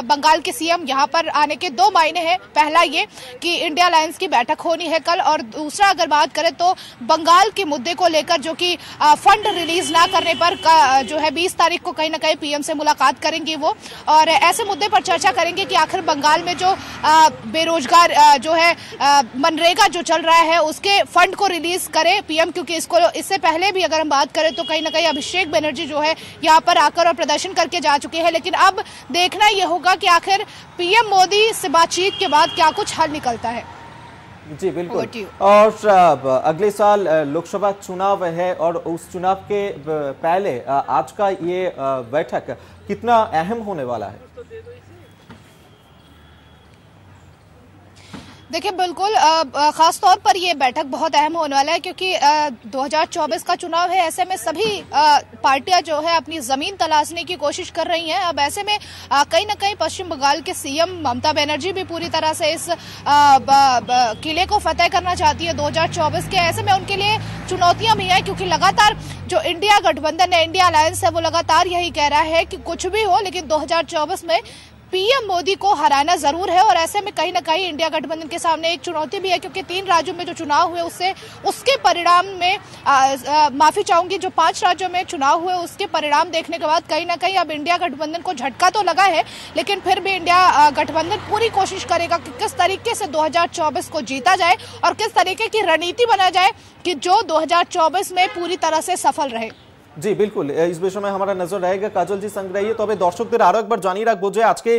बंगाल के सीएम यहाँ पर आने के दो मायने हैं। पहला ये कि इंडिया अलायंस की बैठक होनी है कल, और दूसरा अगर बात करें तो बंगाल के मुद्दे को लेकर जो कि फंड रिलीज ना करने पर जो है 20 तारीख को कहीं ना कहीं पीएम से मुलाकात करेंगे वो, और ऐसे मुद्दे पर चर्चा करेंगे कि आखिर बंगाल में जो बेरोजगार जो है मनरेगा जो चल रहा है उसके फंड को रिलीज करे पीएम, क्योंकि इससे पहले भी अगर हम बात करें तो कहीं ना कहीं अभिषेक बनर्जी जो है यहाँ पर आकर और प्रदर्शन करके जा चुके हैं। लेकिन अब देखना यह होगा कि आखिर पीएम मोदी से बातचीत के बाद क्या कुछ हल निकलता है। जी बिल्कुल, और अगले साल लोकसभा चुनाव है और उस चुनाव के पहले आज का ये बैठक कितना अहम होने वाला है? देखिए बिल्कुल, खास तौर पर ये बैठक बहुत अहम होने वाला है क्योंकि 2024 का चुनाव है। ऐसे में सभी पार्टियां जो है अपनी जमीन तलाशने की कोशिश कर रही हैं। अब ऐसे में कहीं ना कहीं पश्चिम बंगाल के सीएम ममता बनर्जी भी पूरी तरह से इस किले को फतेह करना चाहती है 2024 के। ऐसे में उनके लिए चुनौतियां भी हैं क्योंकि लगातार जो इंडिया गठबंधन है, इंडिया अलायंस है, वो लगातार यही कह रहा है कि कुछ भी हो लेकिन 2024 में पीएम मोदी को हराना जरूर है। और ऐसे में कहीं ना कहीं इंडिया गठबंधन के सामने एक चुनौती भी है क्योंकि 3 राज्यों में जो चुनाव हुए उसके परिणाम में माफी चाहूंगी, जो 5 राज्यों में चुनाव हुए उसके परिणाम देखने के बाद कहीं ना कहीं अब इंडिया गठबंधन को झटका तो लगा है, लेकिन फिर भी इंडिया गठबंधन पूरी कोशिश करेगा कि किस तरीके से 2024 को जीता जाए और किस तरीके की रणनीति बना जाए कि जो 2024 में पूरी तरह से सफल रहे। জি বিলকুল, এই বিষয়ে আমরা নজর রাখবো। কাজল জি সঙ্গে রহিয়ে, তবে দর্শকদের আরো একবার জানিয়ে রাখবো যে আজকে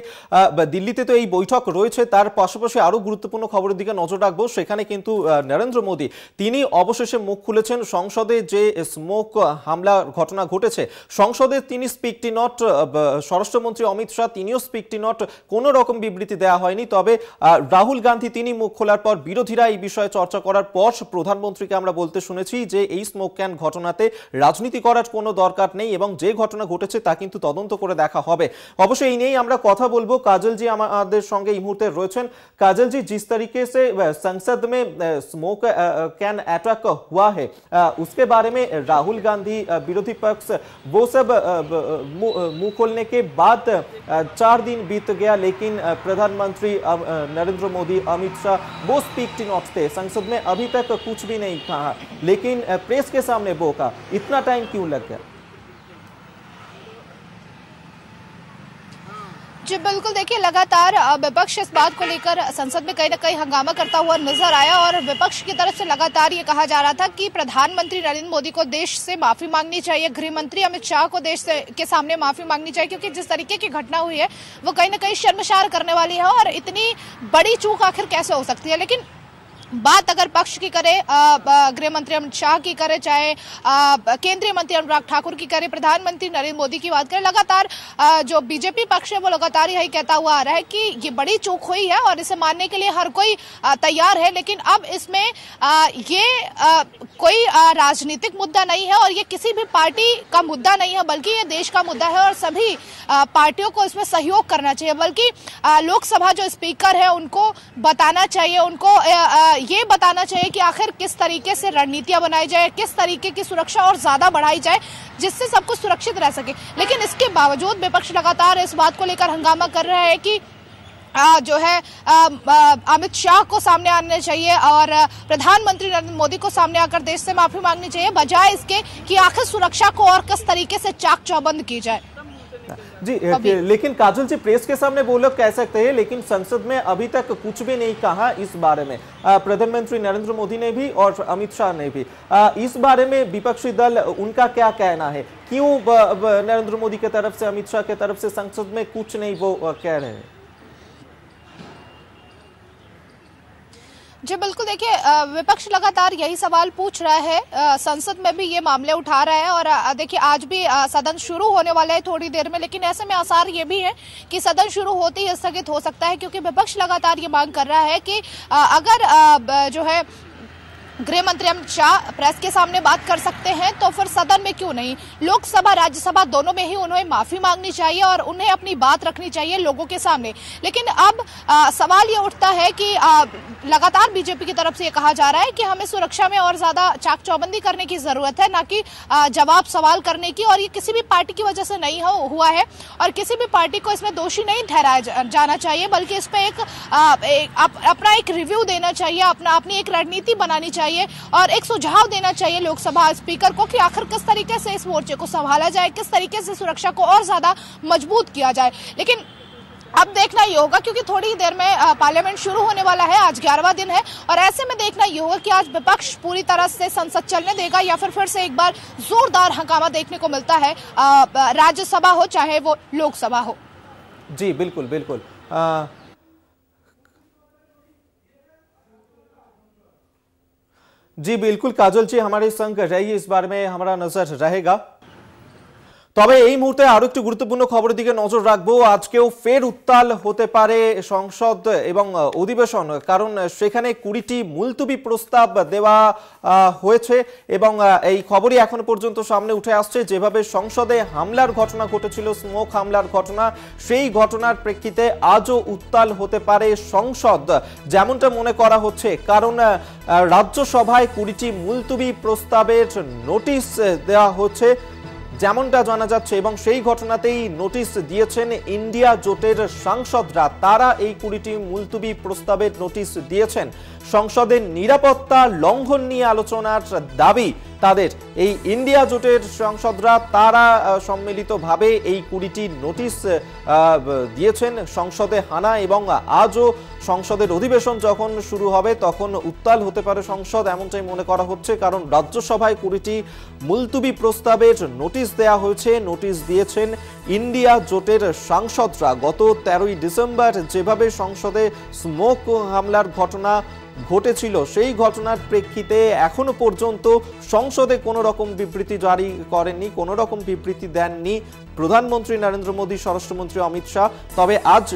দিল্লিতে তো এই বৈঠক রয়েছে, তার পাশাপাশি আরো গুরুত্বপূর্ণ খবরের দিকে নজর রাখবো। সেখানে কিন্তু নরেন্দ্র মোদী তিনি অবশেষে মুখ খুলেছেন সংসদে যে স্মোক হামলা ঘটনা ঘটেছে সংসদে তিনি স্পিকটি নট, স্বরাষ্ট্রমন্ত্রী অমিত শাহ তিনিও স্পিকটি নট, কোনো রকম বিবৃতি দেওয়া হয়নি। তবে রাহুল গান্ধী তিনি মুখ খোলার পর বিরোধীরা এই বিষয়ে চর্চা করার পর প্রধানমন্ত্রীকে আমরা বলতে শুনেছি যে এই স্মোক ক্যান ঘটনাতে রাজনীতি করার কোনো দরকার নেই এবং যে ঘটনা ঘটেছে তা কিন্তু তদন্ত করে দেখা হবে। অবশ্যই এই নিয়েই আমরা কথা বলবো। काजल जी আমাদের সঙ্গে এই মুহূর্তে রয়েছেন। काजल जी, जिस तरीके से संसद में स्मोक कैन अटैक हुआ है उसके बारे में राहुल गांधी विरोधी पक्ष वो सब मुंह खोलने के बाद 4 दिन बीत गया, लेकिन प्रधानमंत्री नरेंद्र मोदी, अमित शाह वो स्पीक नॉट थे, संसद में अभी तक कुछ भी नहीं कहा, लेकिन प्रेस के सामने वो कहा। इतना टाइम क्यों लग गया? जी बिल्कुल, देखिए लगातार विपक्ष इस बात को लेकर संसद में कहीं ना कहीं हंगामा करता हुआ नजर आया और विपक्ष की तरफ से लगातार ये कहा जा रहा था कि प्रधानमंत्री नरेंद्र मोदी को देश से माफी मांगनी चाहिए, गृह मंत्री अमित शाह को देश के सामने माफी मांगनी चाहिए, क्योंकि जिस तरीके की घटना हुई है वो कहीं ना कहीं शर्मसार करने वाली है और इतनी बड़ी चूक आखिर कैसे हो सकती है। लेकिन बात अगर पक्ष की करे, गृह मंत्री अमित शाह की करे, चाहे केंद्रीय मंत्री अनुराग ठाकुर की करे, प्रधानमंत्री नरेंद्र मोदी की बात करें, लगातार जो बीजेपी पक्ष है वो लगातार यही कहता हुआ आ रहा है कि ये बड़ी चूक हुई है और इसे मानने के लिए हर कोई तैयार है। लेकिन अब इसमें ये कोई राजनीतिक मुद्दा नहीं है और ये किसी भी पार्टी का मुद्दा नहीं है, बल्कि ये देश का मुद्दा है और सभी पार्टियों को इसमें सहयोग करना चाहिए। बल्कि लोकसभा जो स्पीकर है उनको बताना चाहिए, उनको ये बताना चाहिए कि आखिर किस तरीके से रणनीतियां बनाई जाए, किस तरीके की सुरक्षा और ज्यादा बढ़ाई जाए जिससे सब कुछ सुरक्षित रह सके। लेकिन इसके बावजूद विपक्ष लगातार इस बात को लेकर हंगामा कर रहा है कि जो है अमित शाह को सामने आने चाहिए और प्रधानमंत्री नरेंद्र मोदी को सामने आकर देश से माफी मांगनी चाहिए, बजाय इसके कि आखिर सुरक्षा को और किस तरीके से चाक चौबंद की जाए। जी लेकिन काजल जी, प्रेस के सामने वो लोग कह सकते हैं, लेकिन संसद में अभी तक कुछ भी नहीं कहा इस बारे में। प्रधानमंत्री नरेंद्र मोदी ने भी और अमित शाह ने भी इस बारे में विपक्षी दल उनका क्या कहना है? क्यों नरेंद्र मोदी की तरफ से, अमित शाह की तरफ से संसद में कुछ नहीं वो कह रहे हैं? जी बिल्कुल, देखिए विपक्ष लगातार यही सवाल पूछ रहा है, संसद में भी ये मामले उठा रहा है और देखिए आज भी सदन शुरू होने वाला है थोड़ी देर में, लेकिन ऐसे में आसार ये भी है कि सदन शुरू होते ही स्थगित हो सकता है, क्योंकि विपक्ष लगातार ये मांग कर रहा है कि अगर जो है गृह मंत्री अमित शाह प्रेस के सामने बात कर सकते हैं तो फिर सदन में क्यों नहीं? लोकसभा राज्यसभा दोनों में ही उन्हें माफी मांगनी चाहिए और उन्हें अपनी बात रखनी चाहिए लोगों के सामने। लेकिन अब सवाल ये उठता है कि लगातार बीजेपी की तरफ से ये कहा जा रहा है कि हमें सुरक्षा में और ज्यादा चाक चौबंदी करने की जरूरत है, ना कि जवाब सवाल करने की, और ये किसी भी पार्टी की वजह से नहीं हुआ है और किसी भी पार्टी को इसमें दोषी नहीं ठहराया जाना चाहिए, बल्कि इस पे अपना एक रिव्यू देना चाहिए, अपनी एक रणनीति बनानी चाहिए और एक सुझाव देना चाहिए लोकसभा स्पीकर को कि आखिर किस तरीके से इस मोर्चे को संभाला जाए, किस तरीके से सुरक्षा को और ज्यादा मजबूत किया जाए। लेकिन अब देखना ये होगा, क्योंकि थोड़ी ही देर में पार्लियामेंट शुरू होने वाला है, आज 11वां दिन है, और ऐसे में देखना ये होगा कि आज विपक्ष पूरी तरह से संसद चलने देगा या फिर से एक बार जोरदार हंगामा देखने को मिलता है, राज्यसभा हो चाहे वो लोकसभा हो। जी बिल्कुल बिल्कुल। जी बिल्कुल काजल जी हमारे संग रहिए, इस बारे में हमारा नजर रहेगा। তবে এই মুহূর্তে আরো একটি গুরুত্বপূর্ণ খবরের দিকে নজর রাখবো। আজকেও ফের উত্তাল হতে পারে সংসদ এবং অধিবেশন, কারণ সেখানে 20টি মুলতবি প্রস্তাব দেওয়া হয়েছে এবং এই খবরই এখনো পর্যন্ত সামনে উঠে আসছে। যেভাবে সংসদে হামলার ঘটনা ঘটেছিল, স্মোক হামলার ঘটনা, সেই ঘটনার প্রেক্ষিতে আজও উত্তাল হতে পারে সংসদ, যেমনটা মনে করা হচ্ছে। কারণ রাজ্যসভায় 20টি মুলতবি প্রস্তাবের নোটিশ দেওয়া হচ্ছে যেমনটা জানা যাচ্ছে, এবং সেই ঘটনাতেই নোটিশ দিয়েছেন ইন্ডিয়া জোটের সাংসদরা। তারা এই 20টি মুলতবি প্রস্তাবের নোটিশ দিয়েছেন। সংসদের নিরাপত্তা লঙ্ঘন নিয়ে আলোচনার দাবি তাদের। এই ইন্ডিয়া জোটের সাংসদরা তারা সম্মিলিতভাবে এই 20টি নোটিশ দিয়েছেন সংসদে হানা, এবং আজও সংসদের অধিবেশন যখন শুরু হবে তখন উত্তাল হতে পারে সংসদ, এমনটাই মনে করা হচ্ছে। কারণ রাজ্যসভায় 20টি মুলতবি প্রস্তাবের নোটিশ দেওয়া হয়েছে, নোটিশ দিয়েছেন ইন্ডিয়া জোটের সাংসদরা। গত 13ই ডিসেম্বর যেভাবে সংসদে স্মোক হামলার ঘটনা ঘটেছিল, সেই ঘটনার প্রেক্ষিতে এখনো পর্যন্ত সংসদে কোনো রকম বিবৃতি জারি করেননি, কোনো রকম বিবৃতি দেননি প্রধানমন্ত্রী নরেন্দ্র মোদী, স্বরাষ্ট্রমন্ত্রী অমিত শাহ। তবে আজ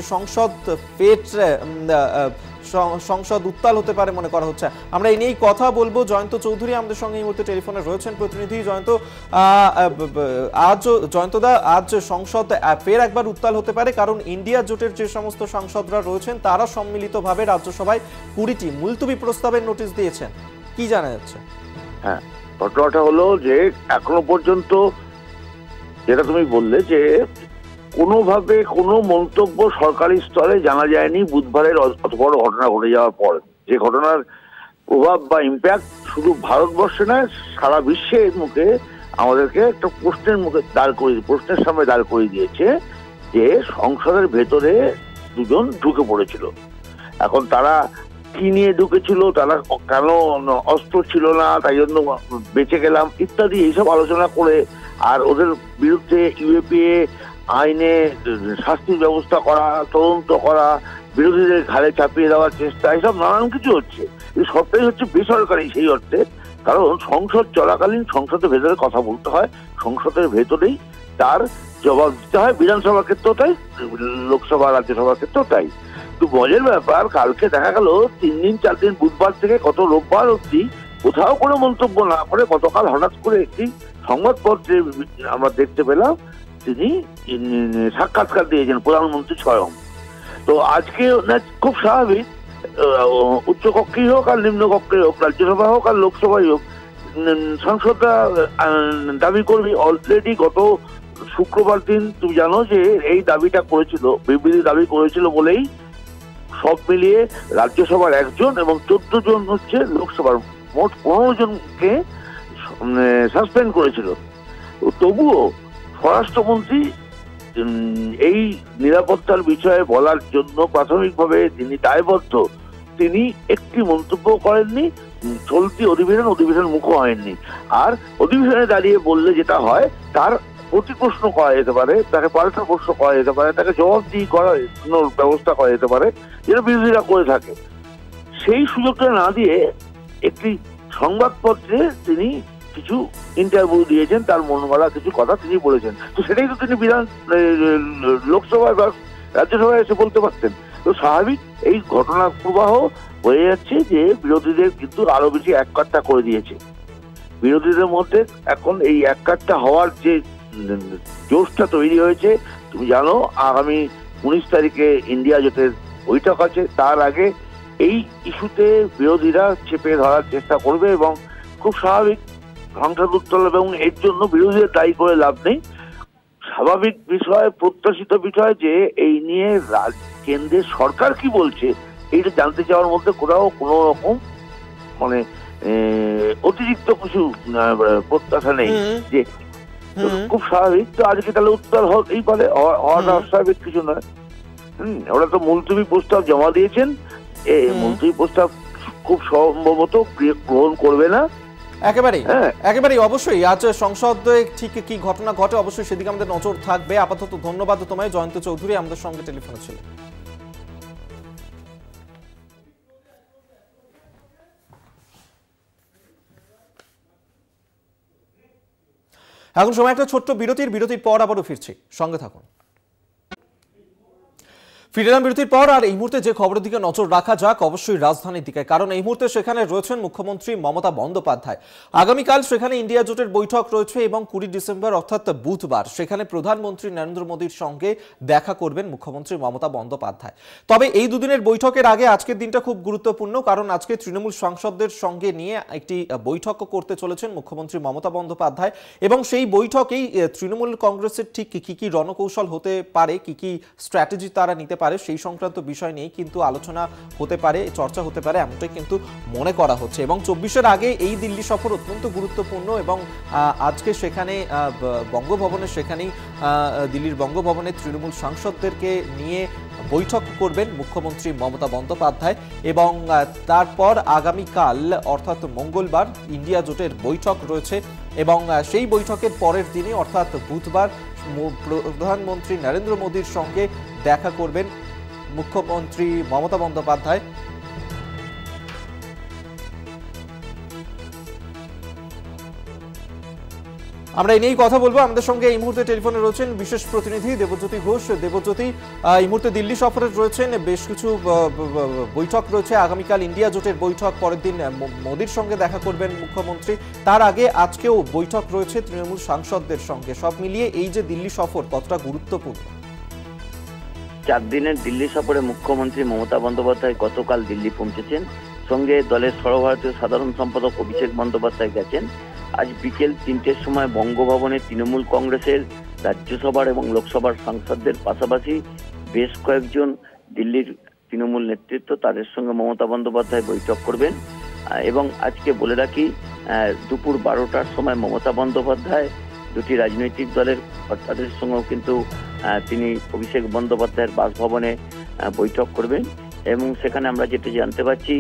সংসদ উত্তাল হতে পারে মনে করা হচ্ছে। আমরা এই নিয়েই কথা বলবো। জয়ন্ত চৌধুরী আমাদের সঙ্গে এই মুহূর্তে টেলিফোনে রয়েছেন, প্রতিনিধি জয়ন্ত। জয়ন্তদা, আজ সংসদ ফের একবার উত্তাল হতে পারে, কারণ ইন্ডিয়া জোটের যে সমস্ত সাংসদরা রয়েছেন তারা সম্মিলিতভাবে রাজ্যসভায় 20টি মুলতবি প্রস্তাবের নোটিশ দিয়েছেন। কি জানা যাচ্ছে? হ্যাঁ, ঘটনাটা হলো যে এখনো পর্যন্ত যেটা তুমি বললে যে কোনোভাবে কোনো মন্তব্য সরকারি স্তরে জানা যায়নি বুধবারের অত বড় ঘটনা ঘটে যাওয়ার পর। যে ঘটনার প্রভাব বা ইম্প্যাক্ট শুধু ভারতবর্ষে নয়, সারা বিশ্বের মুখে আমাদেরকে একটা প্রশ্নের সামনে দাঁড় করিয়ে দিয়েছে যে সংসদের ভেতরে দুজন ঢুকে পড়েছিল। এখন তারা কি নিয়ে ঢুকেছিল, তারা কেন অস্ত্র ছিল না তাই জন্য বেঁচে গেলাম ইত্যাদি এইসব আলোচনা করে, আর ওদের বিরুদ্ধে ইউএপিএ আইনে শাস্তির ব্যবস্থা করা, তদন্ত করা, বিরোধীদের ঘাড়ে চাপিয়ে দেওয়ার চেষ্টা, এইসব নানান কিছু হচ্ছে। এই সবটাই হচ্ছে বেসরকারি সেই অর্থে, কারণ সংসদ চলাকালীন সংসদের ভেতরে কথা বলতে হয়, সংসদের ভেতরেই তার জবাব দিতে হয়। বিধানসভার ক্ষেত্রেও তাই, লোকসভা রাজ্যসভার ক্ষেত্রেও তাই। তো মজার ব্যাপার, কালকে দেখা গেল 3 দিন 4 দিন বুধবার থেকে কত রোববার অবধি কোথাও কোনো মন্তব্য না করে গতকাল হঠাৎ করে একটি সংবাদপত্রে আমরা দেখতে পেলাম তিনি সাক্ষাৎকার দিয়েছেন প্রধানমন্ত্রী স্বয়ং। তো আজকে খুব স্বাভাবিক, উচ্চকক্ষেই হোক আর নিম্নকক্ষেই হোক, রাজ্যসভা হোক আর লোকসভাই হোক, সাংসদরা দাবি করবে। অলরেডি গত শুক্রবার দিন তুমি জানো যে এই দাবিটা করেছিল, বিবৃতি দাবি করেছিল বলেই সব মিলিয়ে রাজ্যসভার 1 জন এবং 14 জন হচ্ছে লোকসভার, মোট 15 জনকে সাসপেন্ড করেছিল। তবুও স্বরাষ্ট্রমন্ত্রী এই নিরাপত্তার বিষয়ে বলার জন্য প্রাথমিকভাবে তিনি দায়বদ্ধ। তিনি একটি মন্তব্য করেননি, চলতি অধিবেশন মুখো হয়নি। আর অধিবেশনে দাঁড়িয়ে বললে যেটা হয়, তার প্রতি প্রশ্ন করা যেতে পারে, তাকে পাল্টা প্রশ্ন করা যেতে পারে, তাকে জবাবদিহি করার ব্যবস্থা করা যেতে পারে, যেটা বিরোধীরা করে থাকে। সেই সুযোগটা না দিয়ে একটি সংবাদপত্রে তিনি কিছু ইন্টারভিউ দিয়েছেন, তার মন গড়া কিছু কথা তিনি বলেছেন। তো সেটাই তো তিনি লোকসভায় বা রাজ্যসভায় এসে বলতে পারতেন। তো স্বাভাবিক এই ঘটনার প্রবাহ হয়ে যাচ্ছে যে বিরোধীদের কিন্তু আরো বেশি এককাট্টা করে দিয়েছে। বিরোধীদের মধ্যে এখন এই এককাট্টা হওয়ার যে জোশটা তৈরি হয়েছে, তুমি জানো আগামী 19 তারিখে ইন্ডিয়া জোটের বৈঠক আছে, তার আগে এই ইস্যুতে বিরোধীরা চেপে ধরার চেষ্টা করবে এবং খুব স্বাভাবিক সংসদ উত্তোলন, এবং এর জন্য বিরোধীদের দায়ী করে লাভ নেই। স্বাভাবিক বিষয়, প্রত্যাশিত বিষয় যে এই নিয়ে কেন্দ্রের সরকার কি বলছে এইটা জানতে চাওয়ার মধ্যে কোথাও কোনো রকম মানে অতিরিক্ত কিছু প্রত্যাশা নেই, যে খুব স্বাভাবিক। তো আজকে তাহলে উত্তর হতেই পারে, হওয়াটা অস্বাভাবিক কিছু নয়। ওরা তো মুলতবি প্রস্তাব জমা দিয়েছেন, মুলতবি প্রস্তাব খুব সম্ভবত গ্রহণ করবে না। একেবারেই অবশ্যই আজ সংসদে ঠিক কি ঘটনা ঘটে অবশ্যই সেদিকে আমাদের নজর থাকবে। আপাতত ধন্যবাদ তোমায়, জয়ন্ত চৌধুরী আমাদের সঙ্গে টেলিফোনে ছিল। এখন সময় একটা ছোট্ট বিরতির পর আবারও ফিরছি, সঙ্গে থাকুন। ফিরলাম বিরতির পর, আর এই মুহূর্তে যে খবরের দিকে নজর রাখা যাক অবশ্যই রাজধানীর দিকে, কারণ এই মুহূর্তে সেখানে রয়েছেন মুখ্যমন্ত্রী মমতা বন্দ্যোপাধ্যায়। আগামীকাল সেখানে ইন্ডিয়া জোটের বৈঠক রয়েছে এবং 20 ডিসেম্বর অর্থাৎ বুধবার সেখানে প্রধানমন্ত্রী নরেন্দ্র মোদীর সঙ্গে দেখা করবেন মুখ্যমন্ত্রী মমতা বন্দ্যোপাধ্যায়। তবে এই দুদিনের বৈঠকের আগে আজকের দিনটা খুব গুরুত্বপূর্ণ, কারণ আজকে তৃণমূল সাংসদদের সঙ্গে নিয়ে একটি বৈঠক করতে চলেছেন মুখ্যমন্ত্রী মমতা বন্দ্যোপাধ্যায়, এবং সেই বৈঠকেই তৃণমূল কংগ্রেসের ঠিক কি কি রণকৌশল হতে পারে, কি কি স্ট্র্যাটেজি তারা নিতে পারে সেই সংক্রান্ত বিষয় নিয়ে কিন্তু আলোচনা হতে পারে, চর্চা হতে পারে, এমনটাই কিন্তু মনে করা হচ্ছে। এবং 24-এর আগে এই দিল্লি সফর অত্যন্ত গুরুত্বপূর্ণ, এবং আজকে সেখানে বঙ্গভবনে, সেখানেই দিল্লির বঙ্গভবনে তৃণমূল সাংসদদেরকে নিয়ে বৈঠক করবেন মুখ্যমন্ত্রী মমতা বন্দ্যোপাধ্যায়, এবং তারপর আগামীকাল অর্থাৎ মঙ্গলবার ইন্ডিয়া জোটের বৈঠক রয়েছে, এবং সেই বৈঠকের পরের দিনে অর্থাৎ বুধবার প্রধানমন্ত্রী নরেন্দ্র মোদীর সঙ্গে দেখা করবেন মুখ্যমন্ত্রী মমতা বন্দ্যোপাধ্যায়। আমরা এই নিয়েই কথা বলবো। আমাদের সঙ্গে এই মুহূর্তে টেলিফোনে রয়েছেন বিশেষ প্রতিনিধি দেবজ্যোতি ঘোষ। দেবজ্যোতি, এই মুহূর্তে দিল্লি সফরে রয়েছেন, বেশ কিছু বৈঠক রয়েছে, আগামীকাল ইন্ডিয়া জোটের বৈঠক, পরের দিন মোদীর সঙ্গে দেখা করবেন মুখ্যমন্ত্রী, তার আগে আজকেও বৈঠক রয়েছে তৃণমূল সাংসদদের সঙ্গে। সব মিলিয়ে এই যে দিল্লি সফর কতটা গুরুত্বপূর্ণ? 4 দিনের দিল্লি সফরে মুখ্যমন্ত্রী মমতা বন্দ্যোপাধ্যায় গতকাল দিল্লি পৌঁছেছেন, সঙ্গে দলের সর্বভারতীয় সাধারণ সম্পাদক অভিষেক বন্দ্যোপাধ্যায় গেছেন। আজ বিকেল 3টের সময় বঙ্গভবনে তৃণমূল কংগ্রেসের রাজ্যসভার এবং লোকসভার সাংসদদের পাশাপাশি বেশ কয়েকজন দিল্লির তৃণমূল নেতৃত্ব, তাদের সঙ্গে মমতা বন্দ্যোপাধ্যায় বৈঠক করবেন। এবং আজকে বলে রাখি, দুপুর 12টার সময় মমতা বন্দ্যোপাধ্যায় দুটি রাজনৈতিক দলের তাদের সঙ্গেও কিন্তু তিনি অভিষেক বন্দ্যোপাধ্যায়ের বাসভবনে বৈঠক করবেন, এবং সেখানে আমরা যেটা জানতে পারছি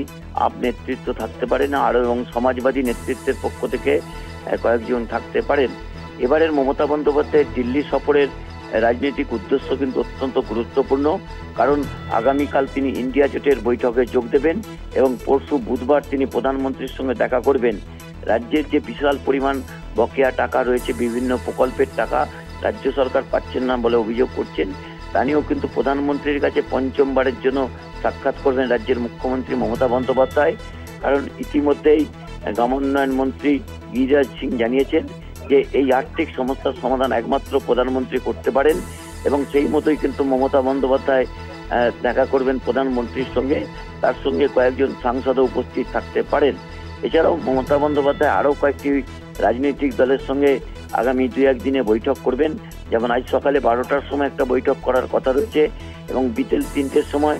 আপ নেতৃত্ব থাকতে পারে না, আরও এবং সমাজবাদী নেতৃত্বের পক্ষ থেকে কয়েকজন থাকতে পারেন। এবারের মমতা বন্দ্যোপাধ্যায়ের দিল্লি সফরের রাজনৈতিক উদ্দেশ্য কিন্তু অত্যন্ত গুরুত্বপূর্ণ, কারণ আগামীকাল তিনি ইন্ডিয়া জোটের বৈঠকে যোগ দেবেন এবং পরশু বুধবার তিনি প্রধানমন্ত্রীর সঙ্গে দেখা করবেন। রাজ্যের যে বিশাল পরিমাণ বকেয়া টাকা রয়েছে, বিভিন্ন প্রকল্পের টাকা রাজ্য সরকার পাচ্ছেন না বলে অভিযোগ করছেন, তা নিয়েও কিন্তু প্রধানমন্ত্রীর কাছে পঞ্চমবারের জন্য সাক্ষাৎ করবেন রাজ্যের মুখ্যমন্ত্রী মমতা বন্দ্যোপাধ্যায়। কারণ ইতিমধ্যেই গ্রামোন্নয়ন মন্ত্রী গিরিরাজ সিং জানিয়েছেন যে এই আর্থিক সমস্যার সমাধান একমাত্র প্রধানমন্ত্রী করতে পারেন, এবং সেই মতোই কিন্তু মমতা বন্দ্যোপাধ্যায় দেখা করবেন প্রধানমন্ত্রীর সঙ্গে, তার সঙ্গে কয়েকজন সাংসদও উপস্থিত থাকতে পারেন। এছাড়াও মমতা বন্দ্যোপাধ্যায় আরও কয়েকটি রাজনৈতিক দলের সঙ্গে আগামী 2-1 দিনে বৈঠক করবেন, যেমন আজ সকালে 12টার সময় একটা বৈঠক করার কথা রয়েছে, এবং বিকেল 3টের সময়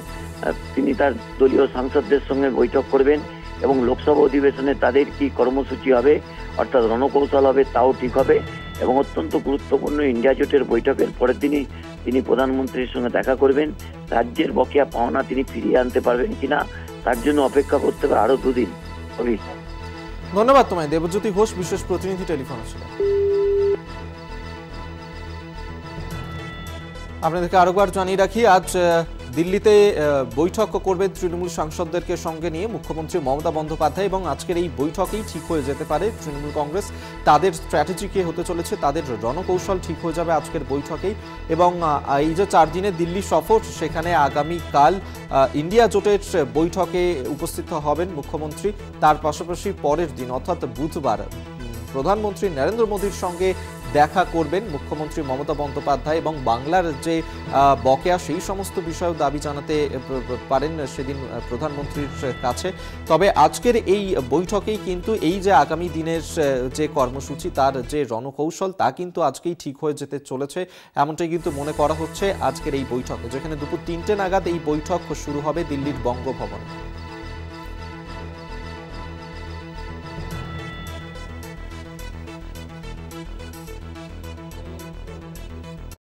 তিনি তার দলীয় সাংসদদের সঙ্গে বৈঠক করবেন, এবং লোকসভা অধিবেশনে তাদের কি কর্মসূচি হবে অর্থাৎ রণকৌশল হবে তাও ঠিক হবে। এবং অত্যন্ত গুরুত্বপূর্ণ ইন্ডিয়া জোটের বৈঠকের পরের দিনই তিনি প্রধানমন্ত্রীর সঙ্গে দেখা করবেন। রাজ্যের বকেয়া পাওনা তিনি ফিরিয়ে আনতে পারবেন কিনা তার জন্য অপেক্ষা করতে হবে আরো 2 দিন। ধন্যবাদ তোমায় দেবজ্যোতি ঘোষ, বিশেষ প্রতিনিধি টেলিফোনে ছিল। আপনাদেরকে আরেকবার জানিয়ে রাখি, আজ দিল্লিতে বৈঠক করবেন তৃণমূল সাংসদদেরকে সঙ্গে নিয়ে মুখ্যমন্ত্রী মমতা বন্দ্যোপাধ্যায় এবং আজকের এই বৈঠকেই ঠিক হয়ে যেতে পারে তৃণমূল কংগ্রেস তাদের স্ট্র্যাটেজি কি হতে চলেছে, তাদের রণকৌশল ঠিক হয়ে যাবে আজকের বৈঠকেই। এবং এই যে 4 দিনের দিল্লি সফর, সেখানে আগামীকাল ইন্ডিয়া জোটের বৈঠকে উপস্থিত হবেন মুখ্যমন্ত্রী। তার পাশাপাশি পরের দিন অর্থাৎ বুধবার প্রধানমন্ত্রী নরেন্দ্র মোদীর সঙ্গে দেখা করবেন মুখ্যমন্ত্রী মমতা বন্দ্যোপাধ্যায় এবং বাংলার যে বকেয়া সেই সমস্ত বিষয় দাবি জানাতে পারেন সেদিন প্রধানমন্ত্রীর কাছে। তবে আজকের এই বৈঠকেই কিন্তু এই যে আগামী দিনের যে কর্মসূচি তার যে রণকৌশল তা কিন্তু আজকেই ঠিক হয়ে যেতে চলেছে, এমনটাই কিন্তু মনে করা হচ্ছে আজকের এই বৈঠকে, যেখানে দুপুর 3টে নাগাদ এই বৈঠক শুরু হবে দিল্লির বঙ্গভবনে।